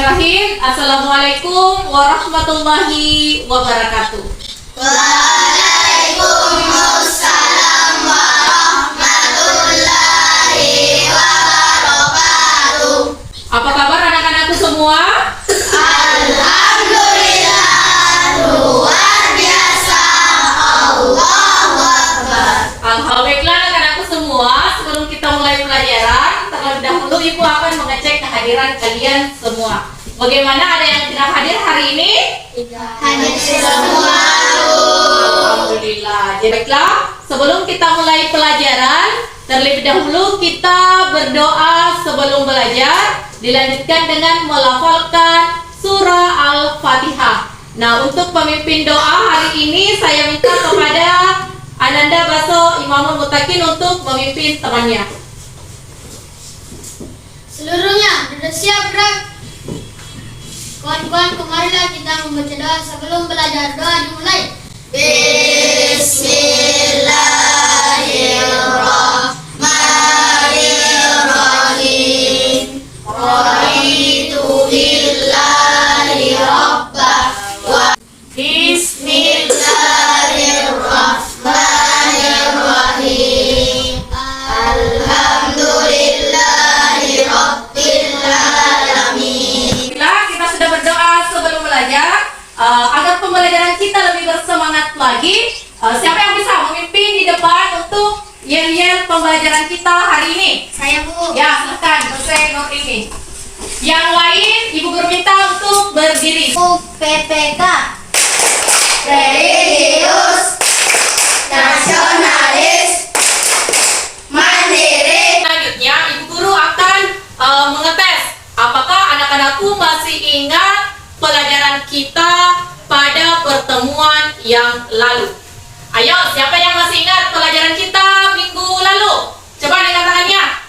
Bismillahirrahmanirrahim. Assalamualaikum warahmatullahi wabarakatuh. Waalaikumsalam warahmatullahi wabarakatuh. Apa kabar anak-anakku semua? Alhamdulillah, luar biasa. Allahu Akbar. Alhamdulillah anak-anakku semua. Sebelum kita mulai pelajaran, terlebih dahulu Ibu akan mengecek kehadiran kalian semua. Bagaimana, ada yang tidak hadir hari ini? Hadir semua. Alhamdulillah. Baiklah, sebelum kita mulai pelajaran, terlebih dahulu kita berdoa sebelum belajar. Dilanjutkan dengan melafalkan surah Al-Fatihah. Nah, untuk pemimpin doa hari ini saya minta kepada Ananda Baso Imamul Mutakin untuk memimpin temannya. Seluruhnya sudah siap, gerak. Kawan-kawan, kemarilah kita membaca doa sebelum belajar. Doa dimulai. Bismillahirrahmanirrahim. Raditu billahi rabba wa Bismillahirrahmanirrahim. Alhamdulillahi rabbil alamin. Kita sudah berdoa sebelum belajar agar pembelajaran kita lebih bersemangat lagi. Siapa yang bisa memimpin di depan untuk yel-yel pembelajaran kita hari ini? Saya, Bu. Ya, silakan dosen Nur ini. Yang lain Ibu Guru minta untuk berdiri. UPPK religius, nasionalis, mandiri. Selanjutnya Ibu Guru akan mengetes apakah anak-anakku masih ingat pelajaran kita pada pertemuan yang lalu. Ayo, siapa yang masih ingat pelajaran kita minggu lalu? Coba angkat tangannya.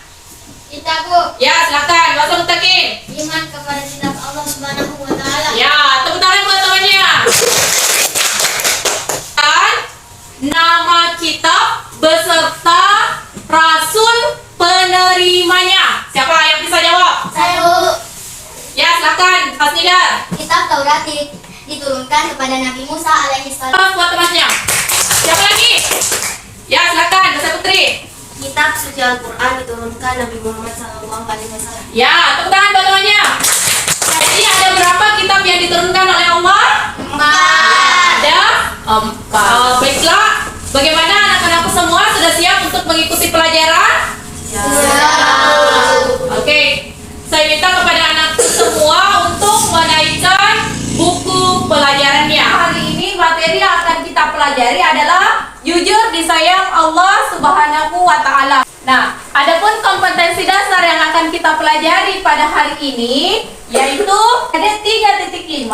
Kita, Bu, Ya, silakan. Baso Mutakin. iman kepada kitab Allah Subhanahu wa taala. Ya, tepuk tangan buat temannya. Dan nama kitab beserta rasul penerimanya. Siapa yang bisa jawab? Saya, Bu. Ya, silakan. Fasnidar. Kitab Taurat diturunkan kepada Nabi Musa alaihi salam. Buat temannya. Siapa lagi? Ya, silakan. Dosen Putri. Kitab suci Al-Qur'an diturunkan Nabi Muhammad sallallahu alaihi wasallam. Ya, tepuk tangan buat temannya. Jadi ada berapa kitab yang diturunkan oleh Allah? Ada 4. Baiklah, bagaimana anak-anakku semua sudah siap untuk mengikuti pelajaran? Oke, saya minta kepada anakku semua untuk menaikkan buku pelajarannya. Hari ini materi yang akan kita pelajari adalah jujur disayang Allah Subhanahu wa Ta'ala. Nah, adapun kompetensi dasar yang akan kita pelajari pada hari ini yaitu ada 3.5,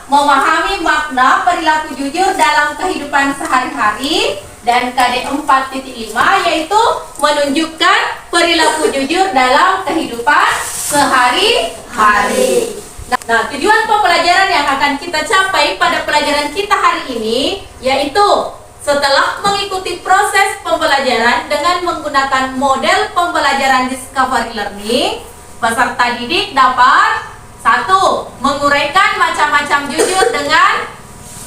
memahami makna perilaku jujur dalam kehidupan sehari-hari, dan KD 4.5 yaitu menunjukkan perilaku jujur dalam kehidupan sehari-hari. Nah, tujuan pembelajaran yang akan kita capai pada pelajaran kita hari ini yaitu setelah mengikuti proses pembelajaran dengan menggunakan model pembelajaran discovery learning, peserta didik dapat 1. Menguraikan macam-macam jujur dengan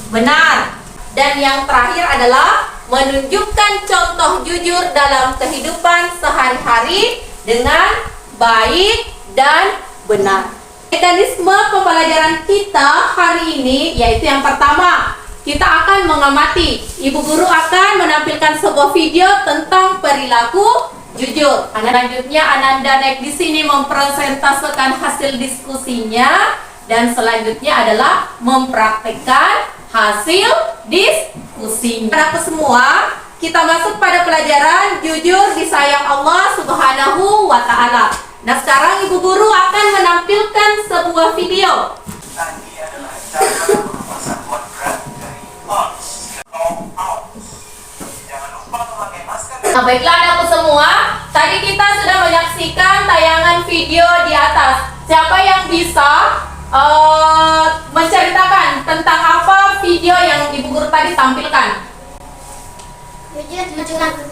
benar, dan yang terakhir adalah menunjukkan contoh jujur dalam kehidupan sehari-hari dengan baik dan benar. Mekanisme pembelajaran kita hari ini yaitu yang pertama, kita akan mengamati. Ibu guru akan menampilkan sebuah video tentang perilaku jujur. Selanjutnya Ananda naik di sini mempresentasikan hasil diskusinya, dan selanjutnya adalah mempraktikkan hasil diskusinya. Anak semua, kita masuk pada pelajaran jujur disayang Allah Subhanahu wa Ta'ala. Nah, sekarang Ibu Guru akan menampilkan sebuah video. Ini adalah cara merubah satuan berat dari ons ke ounce. Jangan lupa memakai masker. Nah, baiklah anakku semua, tadi kita sudah menyaksikan tayangan video di atas. Siapa yang bisa menceritakan tentang apa video yang Ibu Guru tadi tampilkan? Jujur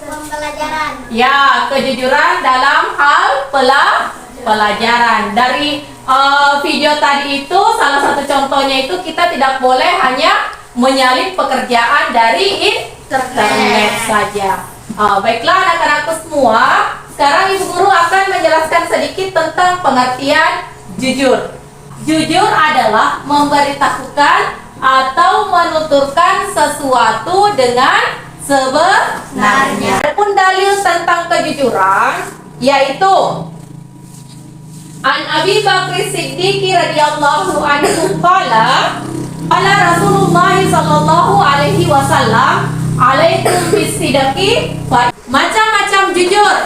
pembelajaran. Ya, kejujuran dalam hal pelajaran. pelajaran. Dari video tadi itu salah satu contohnya itu kita tidak boleh hanya menyalin pekerjaan dari internet saja. Baiklah anak-anakku semua, sekarang Ibu Guru akan menjelaskan sedikit tentang pengertian jujur. Jujur adalah memberitahukan atau menuturkan sesuatu dengan sebenarnya. Adapun dalil tentang kejujuran yaitu An Abi Bakri Siddiqi radhiyallahu anhu qala Rasulullah sallallahu alaihi wasallam alaikum bisidqi. Macam-macam jujur.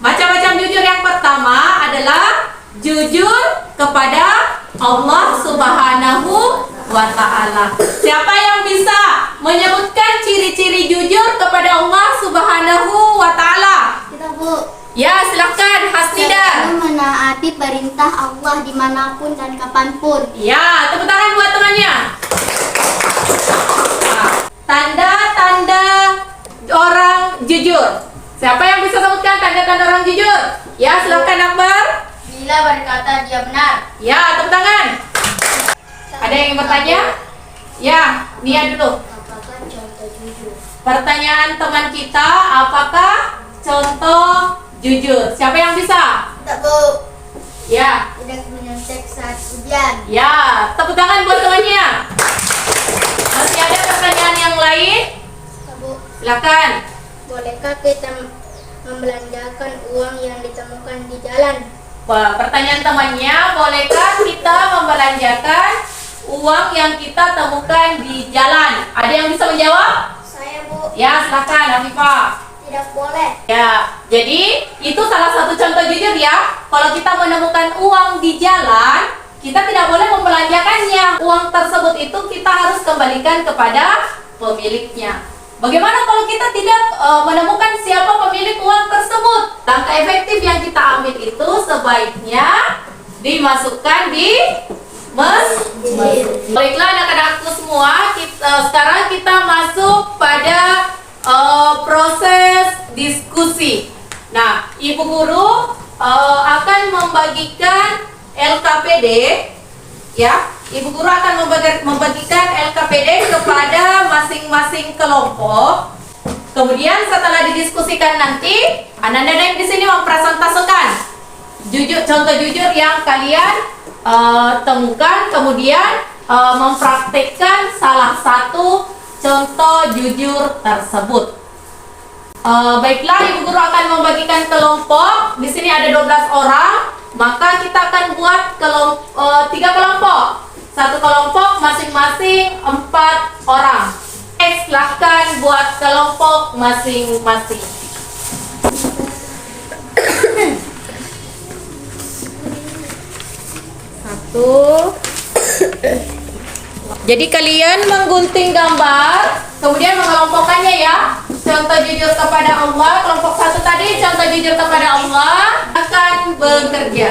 Macam-macam jujur yang pertama adalah jujur kepada Allah Subhanahu wa ta'ala. Siapa yang bisa menyebutkan ciri-ciri jujur kepada Allah Subhanahu wa ta'ala? Kita Bu. Ya, silakan Hasnida. Menaati perintah Allah dimanapun dan kapanpun. Ya, tepuk tangan buat temannya. Nah, tanda-tanda orang jujur. Siapa yang bisa sebutkan tanda-tanda orang jujur? Ya, silakan Akbar. Bila berkata dia benar. Ya, tepuk tangan. Ada yang ingin bertanya? Ya, Nia dulu. Apakah contoh jujur? Pertanyaan teman kita, apakah contoh jujur? Siapa yang bisa? Tak Bu. Ya, Tidak menyontek saat ujian. ya, tepuk tangan buat temannya. Masih ada pertanyaan yang lain? Tak Bu. Silakan. Bolehkah kita membelanjakan uang yang ditemukan di jalan? Pertanyaan temannya, bolehkah kita membelanjakan uang yang kita temukan di jalan? Ada yang bisa menjawab? Saya Bu. Ya, silakan Afifah. Tidak boleh. Ya, jadi itu salah satu contoh jujur ya. Kalau kita menemukan uang di jalan, kita tidak boleh membelanjakannya. Uang tersebut itu kita harus kembalikan kepada pemiliknya. Bagaimana kalau kita tidak menemukan siapa pemilik uang tersebut? Langkah efektif yang kita ambil itu sebaiknya dimasukkan di masjid. Baiklah anak-anakku semua, sekarang kita masuk pada proses diskusi. Nah, Ibu Guru akan membagikan LKPD, ya. Ibu Guru akan membagikan LKPD kepada masing-masing kelompok. Kemudian setelah didiskusikan nanti, anak-anak di sini mempresentasikan contoh jujur yang kalian temukan, kemudian mempraktikkan salah satu contoh jujur tersebut. Baiklah, Ibu Guru akan membagikan kelompok. Di sini ada 12 orang, maka kita akan buat 3 kelompok. Satu kelompok masing-masing 4 orang. Silahkan buat kelompok masing-masing. Satu. Jadi kalian menggunting gambar, kemudian mengelompokkannya ya. Contoh jujur kepada Allah, kelompok 1 tadi contoh jujur kepada Allah akan bekerja.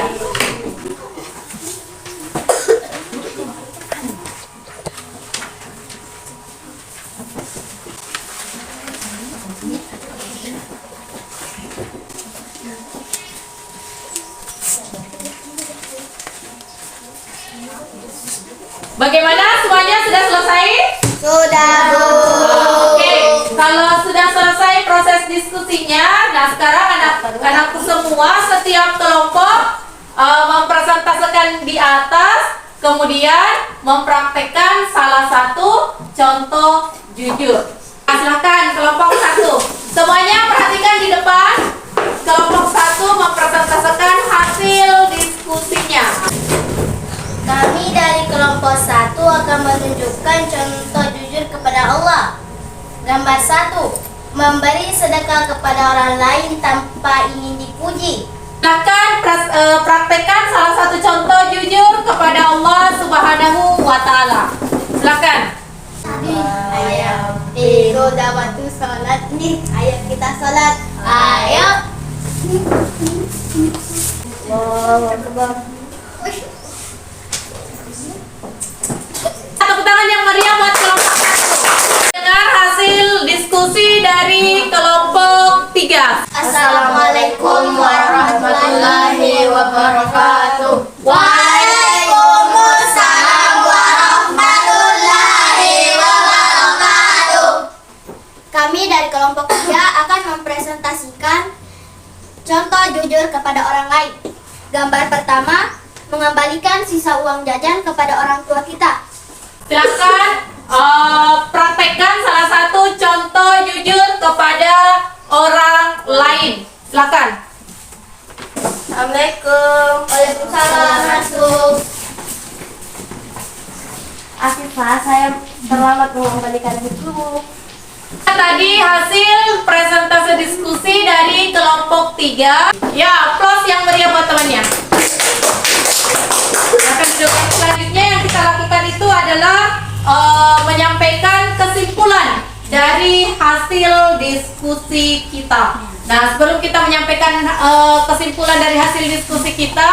Bagaimana, semuanya sudah selesai? Sudah Bu. Oke, kalau sudah selesai proses diskusinya, nah sekarang anak-anakku semua setiap kelompok mempresentasikan di atas, kemudian mempraktekkan salah satu contoh jujur. Nah, silakan kelompok 1. Semuanya perhatikan di depan. Kelompok 1 mempresentasikan hasil diskusinya. Kami dari kelompok 1 akan menunjukkan contoh jujur kepada Allah. Gambar 1. Memberi sedekah kepada orang lain tanpa ingin dipuji. Silakan praktekkan salah satu contoh jujur kepada Allah Subhanahu wa ta'ala. Silakan. Ayo, tiga waktu sholat nih. Ayo kita sholat. Ayo. Tepuk tangan yang meriah buat kelompok 1. Dengar hasil diskusi dari kelompok 3. Assalamualaikum warahmatullahi wabarakatuh. Waalaikumsalam warahmatullahi wabarakatuh. Kami dari kelompok 3 akan mempresentasikan contoh jujur kepada orang lain. Gambar pertama, mengembalikan sisa uang jajan kepada orang tua kita. Silakan praktekkan salah satu contoh jujur kepada orang lain. Silakan. Assalamualaikum. Waalaikumsalam. Masuk. Afifah, saya terlambat mengembalikan itu. Tadi hasil presentasi diskusi dari kelompok 3. Ya, aplaus yang meriah buat temannya. Akan duduk selanjutnya yang kita lakukan itu adalah menyampaikan kesimpulan dari hasil diskusi kita. Nah, sebelum kita menyampaikan kesimpulan dari hasil diskusi kita,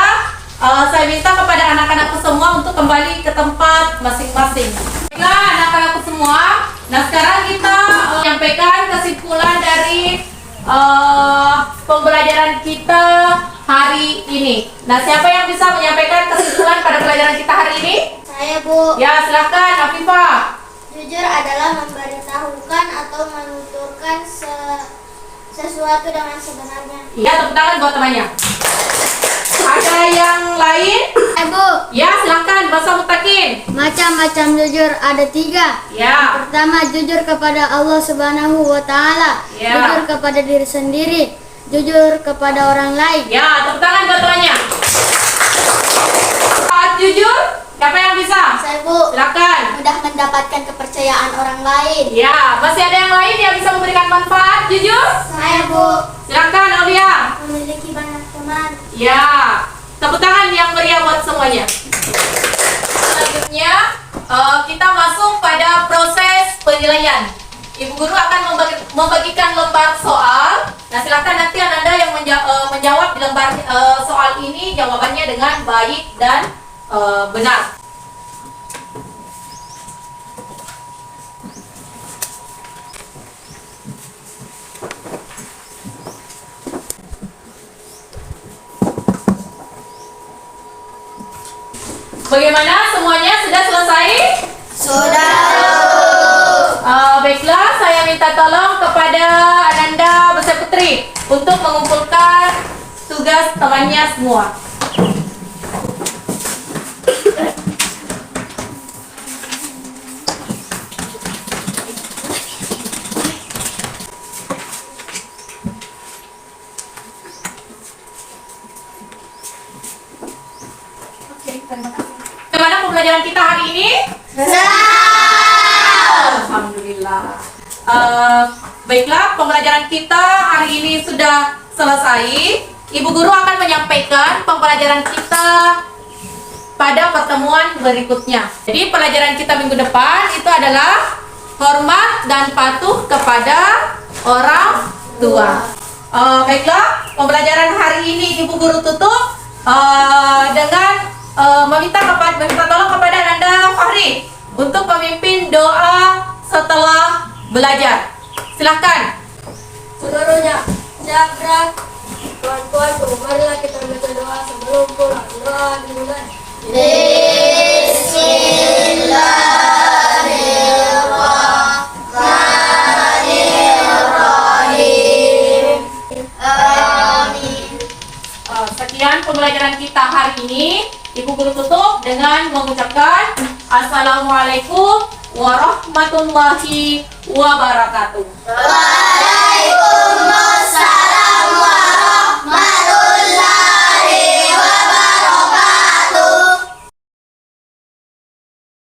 saya minta kepada anak-anakku semua untuk kembali ke tempat masing-masing. Baiklah, anak-anakku semua. Nah, sekarang kita menyampaikan kesimpulan dari pembelajaran kita hari ini. Nah, siapa yang bisa menyampaikan kesimpulan pada pelajaran kita hari ini? Saya, Bu. Ya, silahkan, Afifah. Jujur adalah memberitahukan atau menuturkan sesuatu dengan sebenarnya. Ya, tepuk tangan buat temannya. Ada yang lain? Bu, Ya, silahkan, Basa Mutakin. macam-macam jujur ada 3. Ya, Pertama, jujur kepada Allah Subhanahu wa Ta'ala. Ya. Jujur kepada diri sendiri. Jujur kepada orang lain. ya, tepuk tangan buat temannya. Saat jujur, siapa yang bisa? Saya, Bu, Silakan. mudah mendapatkan kepercayaan orang lain. Ya, masih ada yang lain yang bisa memberikan manfaat jujur? Saya, Bu, Silakan, Aulia. memiliki banyak teman. Ya, tepuk tangan yang meriah buat semuanya. Selanjutnya, kita masuk pada proses penilaian. Ibu guru akan membagikan lembar soal. Nah, silakan nanti Anda yang menjawab di lembar soal ini jawabannya dengan baik dan benar. Bagaimana, semuanya sudah selesai? Sudah. Baiklah, saya minta tolong kepada Ananda Besar Putri untuk mengumpulkan tugas temannya semua. Bagaimana pembelajaran kita hari ini? Alhamdulillah. Baiklah, pembelajaran kita hari ini sudah selesai. Ibu guru akan menyampaikan pembelajaran kita pada pertemuan berikutnya. Jadi pelajaran kita minggu depan itu adalah hormat dan patuh kepada orang tua. Baiklah, pembelajaran hari ini Ibu guru tutup dengan meminta tolong kepada Nanda Fahri untuk memimpin doa setelah belajar. Silahkan. Seluruhnya, Jakra, tuan-tuan, marilah kita baca doa sebelum pulang. Doa dimulai. Bismillahirrahmanirrahim. Amin. Sekian pembelajaran kita hari ini. Ibu guru tutup dengan mengucapkan Assalamualaikum warahmatullahi wabarakatuh.